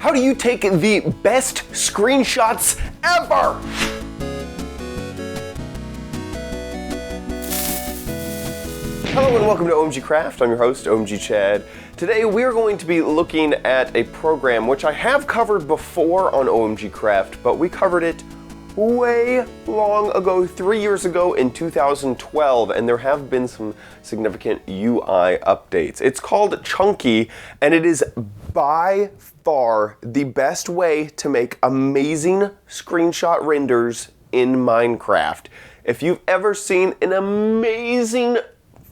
How do you take the best screenshots ever? Hello and welcome to OMG Craft. I'm your host, OMG Chad. Today we are going to be looking at a program which I have covered before on OMG Craft, but we covered it way long ago, 3 years ago in 2012, and there have been some significant UI updates. It's called Chunky, and it is by far the best way to make amazing screenshot renders in Minecraft. If you've ever seen an amazing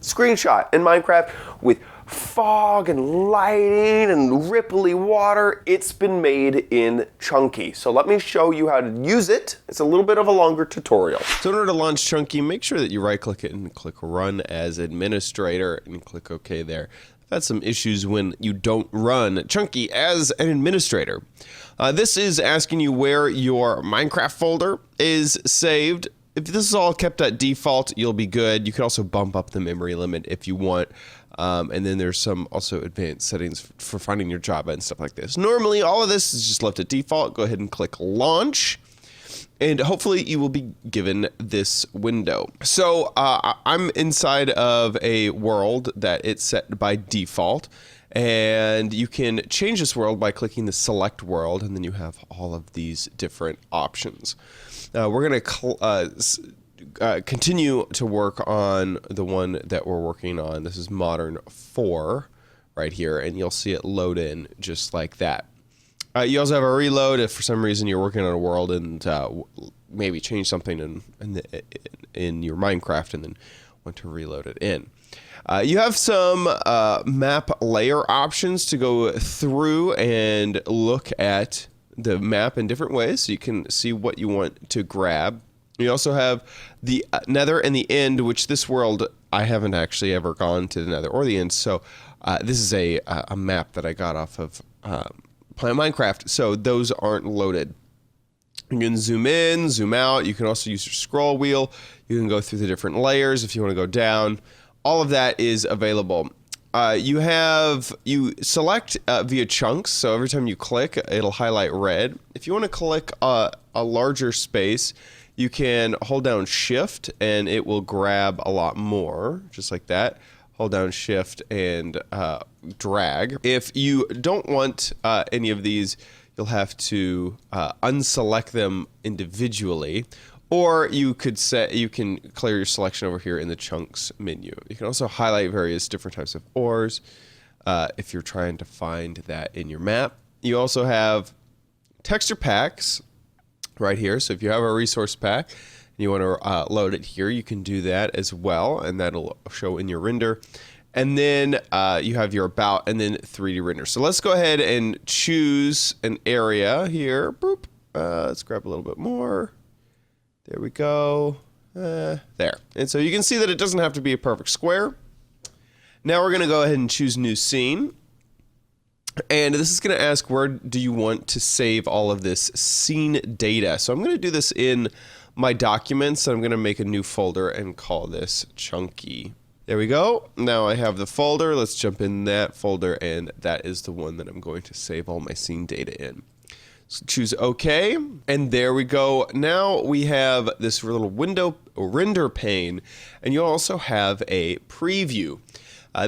screenshot in Minecraft with fog and lighting and ripply water, it's been made in Chunky. So let me show you how to use it. It's a little bit of a longer tutorial. So in order to launch Chunky, make sure that you right click it and click Run as Administrator and click OK there. I've had some issues when you don't run Chunky as an administrator. This is asking you where your Minecraft folder is saved. If this is all kept at default, you'll be good. You can also bump up the memory limit if you want. And then there's some also advanced settings for finding your Java and stuff like this. Normally, all of this is just left at default. Go ahead and click Launch. And hopefully you will be given this window. So I'm inside of a world that it's set by default. And you can change this world by clicking the Select World. And then you have all of these different options. We're going to continue to work on the one that we're working on. This is Modern 4 right here, and you'll see it load in just like that. You also have a reload if for some reason you're working on a world and maybe change something in your Minecraft and then want to reload it in. You have some map layer options to go through and look at the map in different ways so you can see what you want to grab. You also have the Nether and the End, which this world, I haven't actually ever gone to the Nether or the End, so this is a map that I got off of Playing Minecraft, so those aren't loaded. You can zoom in, zoom out, you can also use your scroll wheel, you can go through the different layers if you want to go down. All of that is available. You select via chunks, so every time you click, it'll highlight red. If you want to click a larger space, you can hold down Shift and it will grab a lot more, just like that. Hold down Shift and drag. If you don't want any of these, you'll have to unselect them individually. Or you can clear your selection over here in the chunks menu. You can also highlight various different types of ores if you're trying to find that in your map. You also have texture packs right here. So if you have a resource pack and you want to load it here, you can do that as well, and that'll show in your render. And then you have your about and then 3D render. So let's go ahead and choose an area here. Boop. Let's grab a little bit more. There we go. There. And so you can see that it doesn't have to be a perfect square. Now we're going to go ahead and choose new scene. And this is going to ask, where do you want to save all of this scene data? So I'm going to do this in my documents. I'm going to make a new folder and call this Chunky. There we go. Now I have the folder. Let's jump in that folder, and that is the one that I'm going to save all my scene data in. So choose OK, and there we go. Now we have this little window render pane, and you'll also have a preview.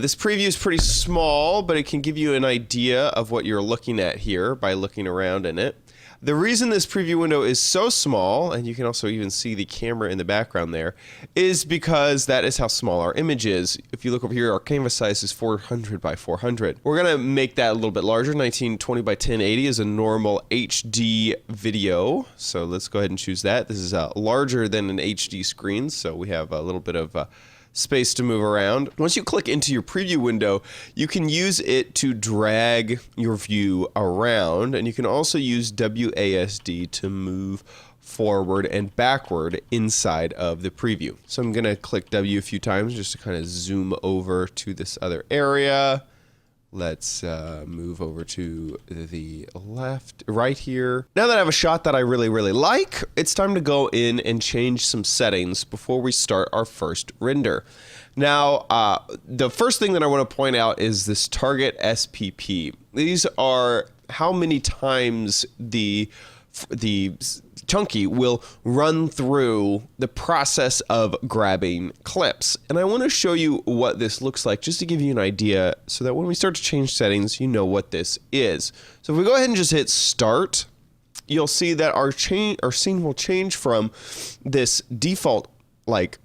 This preview is pretty small, but it can give you an idea of what you're looking at here by looking around in it. The reason this preview window is so small, and you can also even see the camera in the background there, is because that is how small our image is. If you look over here, our canvas size is 400 by 400. We're going to make that a little bit larger. 1920 by 1080 is a normal HD video. So let's go ahead and choose that. This is larger than an HD screen, so we have a little bit of space to move around. Once you click into your preview window, you can use it to drag your view around, and you can also use WASD to move forward and backward inside of the preview. So I'm gonna click W a few times just to kind of zoom over to this other area. Let's move over to the right here. Now that I have a shot that I really like, it's time to go in and change some settings before we start our first render. Now, the first thing that I want to point out is this target SPP. These are how many times the Chunky will run through the process of grabbing clips. And I want to show you what this looks like just to give you an idea so that when we start to change settings, you know what this is. So if we go ahead and just hit start, you'll see that our scene will change from this default like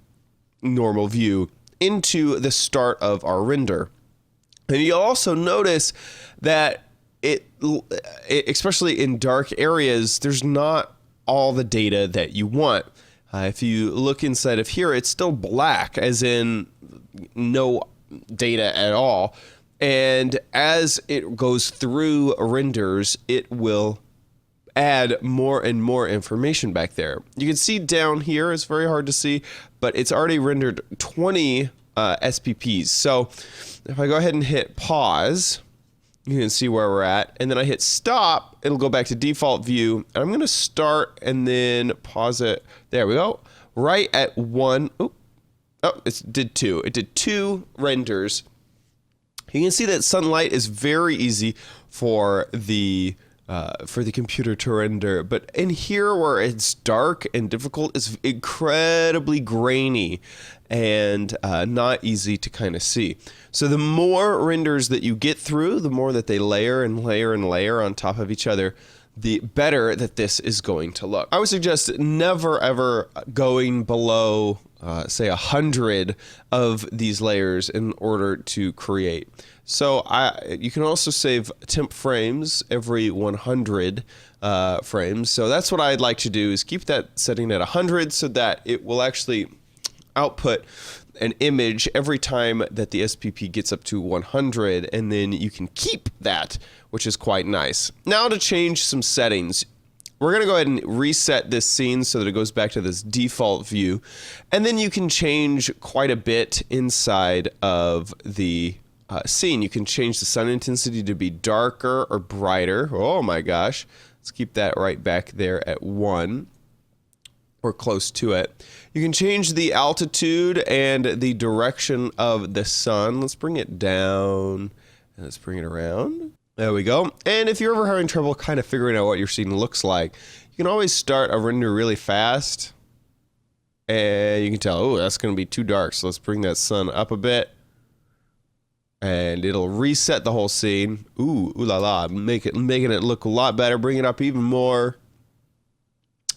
normal view into the start of our render. And you'll also notice that it especially in dark areas, there's not all the data that you want. If you look inside of here, it's still black, as in no data at all. And as it goes through renders, it will add more and more information back there. You can see down here, it's very hard to see, but it's already rendered 20 SPPs. So if I go ahead and hit pause, you can see where we're at, and then I hit stop, it'll go back to default view, and I'm going to start and then pause it. There we go. Right at 1. Oh, it did 2. It did 2 renders. You can see that sunlight is very easy for the computer to render, but in here where it's dark and difficult, it's incredibly grainy and not easy to kind of see. So the more renders that you get through, the more that they layer and layer and layer on top of each other, the better that this is going to look. I would suggest never ever going below say 100 of these layers in order to create. So you can also save temp frames every 100 frames. So that's what I'd like to do, is keep that setting at 100 so that it will actually output an image every time that the SPP gets up to 100, and then you can keep that, which is quite nice. Now to change some settings, we're going to go ahead and reset this scene so that it goes back to this default view, and then you can change quite a bit inside of the scene. You can change the sun intensity to be darker or brighter. Oh my gosh. Let's keep that right back there at 1 or close to it. You can change the altitude and the direction of the sun. Let's bring it down and let's bring it around. There we go. And if you're ever having trouble kind of figuring out what your scene looks like, you can always start a render really fast and you can tell, oh, that's going to be too dark. So let's bring that sun up a bit. And it'll reset the whole scene. Ooh la la, making it look a lot better. Bring it up even more.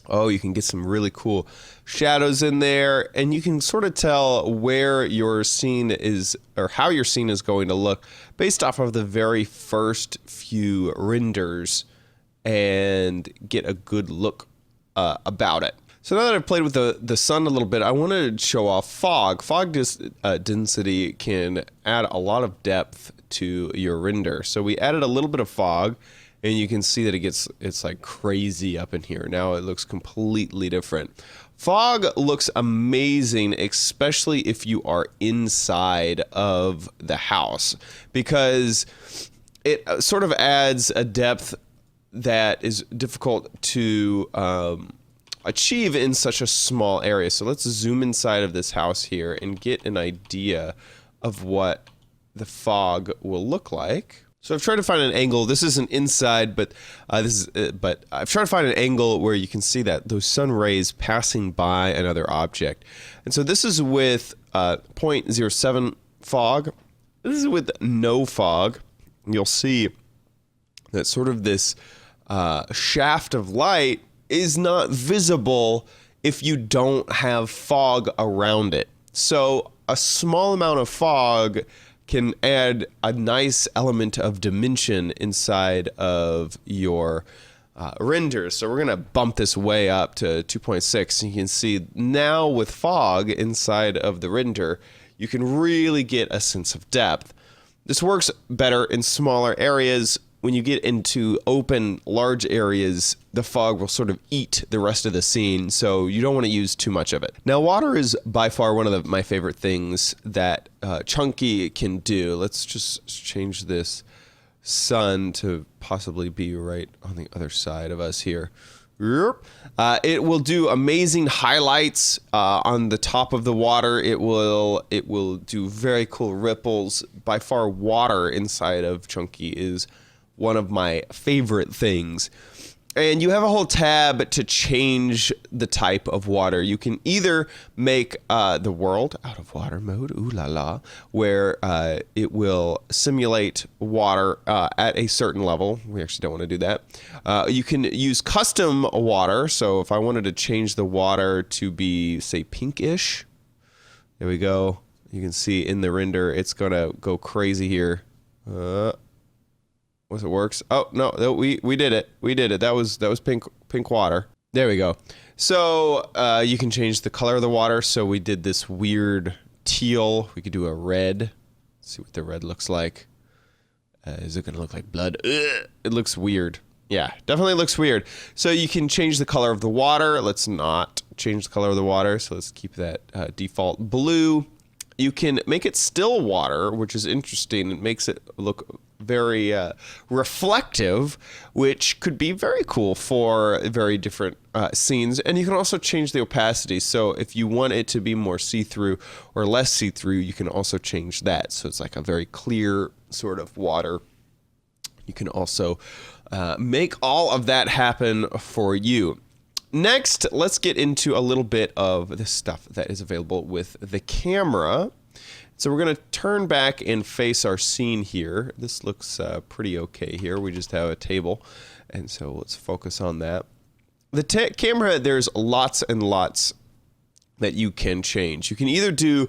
Oh, you can get some really cool shadows in there, and you can sort of tell where your scene is, or how your scene is going to look based off of the very first few renders, and get a good look about it. So now that I've played with the sun a little bit, I want to show off fog. Fog density can add a lot of depth to your render. So we added a little bit of fog, and you can see that it's like crazy up in here. Now it looks completely different. Fog looks amazing, especially if you are inside of the house, because it sort of adds a depth that is difficult to achieve in such a small area. So let's zoom inside of this house here and get an idea of what the fog will look like. So I've tried to find an angle. This isn't inside, but but I've tried to find an angle where you can see that those sun rays passing by another object. And so this is with 0.07 fog. This is with no fog. You'll see that sort of this shaft of light is not visible if you don't have fog around it. So a small amount of fog can add a nice element of dimension inside of your render. So we're gonna bump this way up to 2.6. You can see now with fog inside of the render, you can really get a sense of depth. This works better in smaller areas. When you get into open, large areas, the fog will sort of eat the rest of the scene, so you don't want to use too much of it. Now, water is by far one of my favorite things that Chunky can do. Let's just change this sun to possibly be right on the other side of us here. It will do amazing highlights on the top of the water. It will do very cool ripples. By far, water inside of Chunky is one of my favorite things. And you have a whole tab to change the type of water. You can either make the world out of water mode, ooh la la, where it will simulate water at a certain level. We actually don't want to do that. You can use custom water. So if I wanted to change the water to be, say, pinkish, there we go. You can see in the render, it's going to go crazy here. Once it works. Oh no, we did it. We did it. That was pink water. There we go. So you can change the color of the water. So we did this weird teal. We could do a red. Let's see what the red looks like. Is it gonna look like blood? Ugh, it looks weird. Yeah, definitely looks weird. So you can change the color of the water. Let's not change the color of the water. So let's keep that default blue. You can make it still water, which is interesting. It makes it look very reflective, which could be very cool for very different scenes. And you can also change the opacity. So if you want it to be more see-through or less see-through, you can also change that. So it's like a very clear sort of water. You can also make all of that happen for you. Next, let's get into a little bit of the stuff that is available with the camera. So we're going to turn back and face our scene here. This looks pretty okay here. We just have a table, and so let's focus on that. The camera, there's lots and lots that you can change. You can either do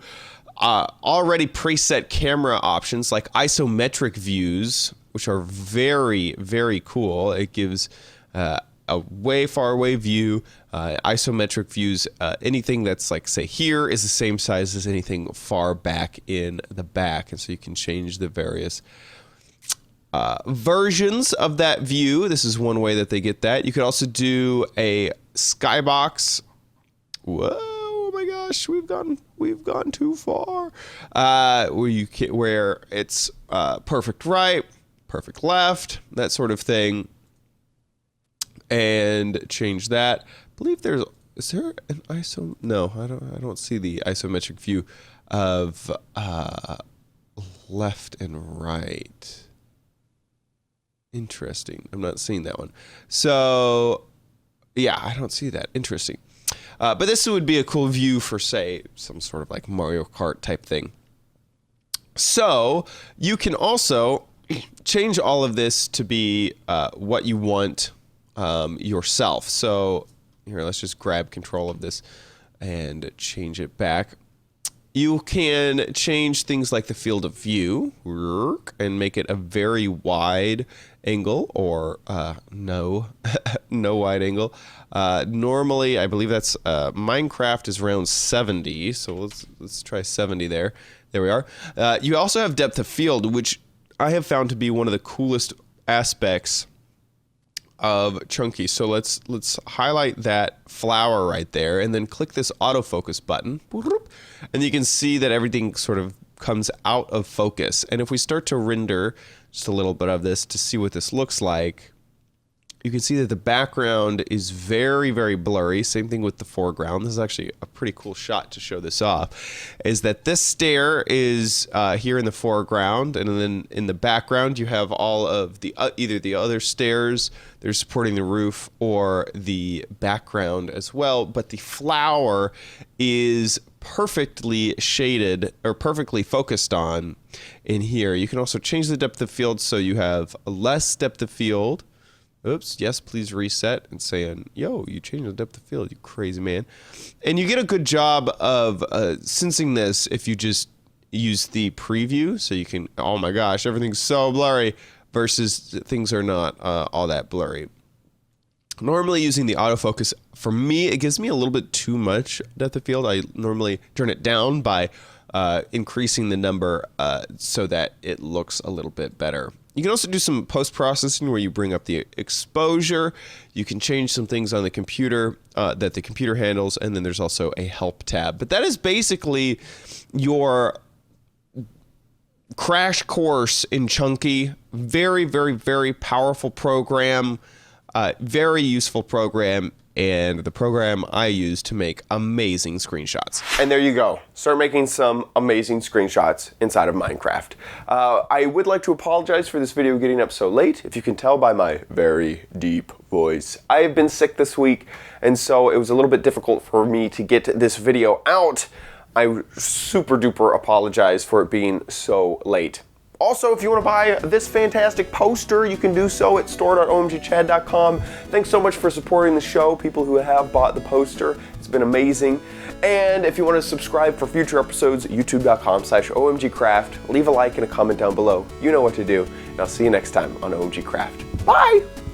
already preset camera options like isometric views, which are very, very cool. It gives a way far away view, isometric views, anything that's like, say, here is the same size as anything far back in the back. And so you can change the various versions of that view. This is one way that they get that. You could also do a skybox. Whoa, oh my gosh, we've gone too far. Where it's perfect right, perfect left, that sort of thing. And change that. I believe is there an iso? No, I don't see the isometric view of left and right. Interesting. I'm not seeing that one. So yeah, I don't see that. Interesting. But this would be a cool view for, say, some sort of like Mario Kart type thing. So you can also change all of this to be what you want yourself. So here, let's just grab control of this and change it back. You can change things like the field of view and make it a very wide angle or no wide angle. Normally, I believe that's Minecraft is around 70. So let's try 70 there. There we are. You also have depth of field, which I have found to be one of the coolest aspects of Chunky. So let's highlight that flower right there and then click this autofocus button, and you can see that everything sort of comes out of focus. And if we start to render just a little bit of this to see what this looks like, you can see that the background is very, very blurry. Same thing with the foreground. This is actually a pretty cool shot to show this off, is that this stair is here in the foreground, and then in the background you have all of the either the other stairs that are supporting the roof or the background as well, but the flower is perfectly shaded or perfectly focused on in here. You can also change the depth of field so you have less depth of field. Oops, yes, please reset, and saying, yo, you changed the depth of field, you crazy man. And you get a good job of sensing this if you just use the preview, so you can, oh my gosh, everything's so blurry, versus things are not all that blurry. Normally using the autofocus, for me, it gives me a little bit too much depth of field. I normally turn it down by increasing the number so that it looks a little bit better. You can also do some post-processing where you bring up the exposure. You can change some things on the computer that the computer handles, and then there's also a help tab. But that is basically your crash course in Chunky. Very, very, very powerful program. Very useful program, and the program I use to make amazing screenshots. And there you go. Start making some amazing screenshots inside of Minecraft. I would like to apologize for this video getting up so late. If you can tell by my very deep voice, I have been sick this week, and so it was a little bit difficult for me to get this video out. I super duper apologize for it being so late. Also, if you want to buy this fantastic poster, you can do so at store.omgchad.com. Thanks so much for supporting the show, people who have bought the poster. It's been amazing. And if you want to subscribe for future episodes, youtube.com/omgcraft. Leave a like and a comment down below. You know what to do. And I'll see you next time on OMG Craft. Bye!